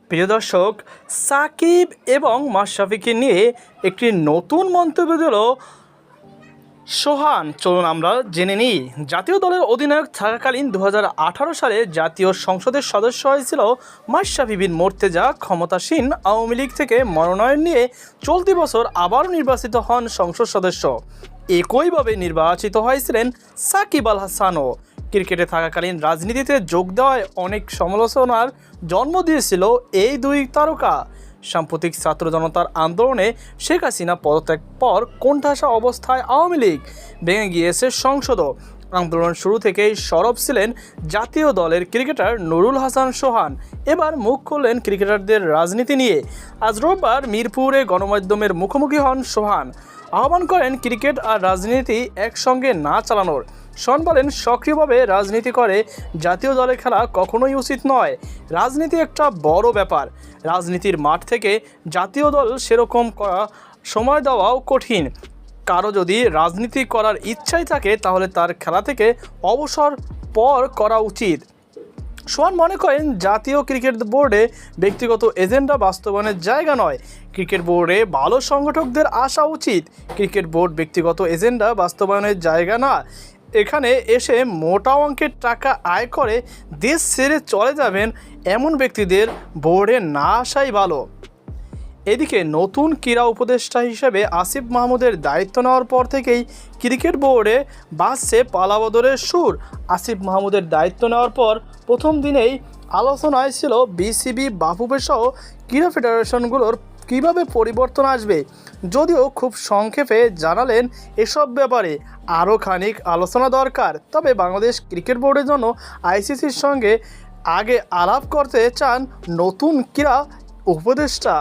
প্রিয় দর্শক, সাকিব এবং মাশরাফিকে নিয়ে একটি নতুন মন্তব্য দিল সোহান। চলুন আমরা জেনে নিই। জাতীয় দলের অধিনায়ক থাকাকালীন 2018 সালে জাতীয় সংসদের সদস্য হয়েছিল মাশরাফি বিন মোর্তেজা। ক্ষমতাসীন আওয়ামী লীগ থেকে মনোনয়ন নিয়ে চলতি বছর আবারও নির্বাচিত হন সংসদ সদস্য। একইভাবে নির্বাচিত হয়েছিলেন সাকিব আল হাসানও। ক্রিকেটে থাকাকালীন রাজনীতিতে যোগ দেওয়ায় অনেক সমালোচনার জন্ম দিয়েছিল এই দুই তারকা। সাম্প্রতিক ছাত্র জনতার আন্দোলনে শেখ হাসিনা পদত্যাগ পর কোণঠাসা অবস্থায় আওয়ামী লীগ ভেঙে গিয়েছে সংসদও। আন্দোলন শুরু থেকেই সরব ছিলেন জাতীয় দলের ক্রিকেটার নুরুল হাসান সোহান। এবার মুখ খুললেন ক্রিকেটারদের রাজনীতি নিয়ে। আজ রোববার মিরপুরে গণমাধ্যমের মুখোমুখি হন সোহান। আহ্বান করেন ক্রিকেট আর রাজনীতি একসঙ্গে না চালানোর। সোহান বলেন, সক্রিয়ভাবে রাজনীতি করে জাতীয় দলে খেলা কখনোই উচিত নয়। রাজনীতি একটা বড় ব্যাপার। রাজনীতির মাঠ থেকে জাতীয় দল সেরকম করা সময় দেওয়াও কঠিন। কারো যদি রাজনীতি করার ইচ্ছাই থাকে তাহলে তার খেলা থেকে অবসর পর করা উচিত। সোহান মনে করেন, জাতীয় ক্রিকেট বোর্ডে ব্যক্তিগত এজেন্ডা বাস্তবায়নের জায়গা নয়। ক্রিকেট বোর্ডে ভালো সংগঠকদের আসা উচিত। ক্রিকেট বোর্ড ব্যক্তিগত এজেন্ডা বাস্তবায়নের জায়গা না। এখানে এসে মোটা অঙ্কের টাকা আয় করে দেশ ছেড়ে চলে যাবেন এমন ব্যক্তিদের বোর্ডে না আসাই ভালো। এদিকে নতুন ক্রীড়া উপদেষ্টা হিসেবে আসিফ মাহমুদের দায়িত্ব নেওয়ার পর থেকেই ক্রিকেট বোর্ডে বাজছে পালাবদলের সুর। আসিফ মাহমুদের দায়িত্ব নেওয়ার পর প্রথম দিনেই আলোচনায় ছিল বিসিবি, বাফুফে সহ ক্রীড়া ফেডারেশনগুলোর কীভাবে পরিবর্তন আসবে। যদিও খুব সংক্ষেপে জানালেন এসব ব্যাপারে আরও খানিক আলোচনা দরকার। তবে বাংলাদেশ ক্রিকেট বোর্ডের জন্য আইসিসির সঙ্গে আগে আলাপ করতে চান নতুন ক্রীড়া উপদেষ্টা।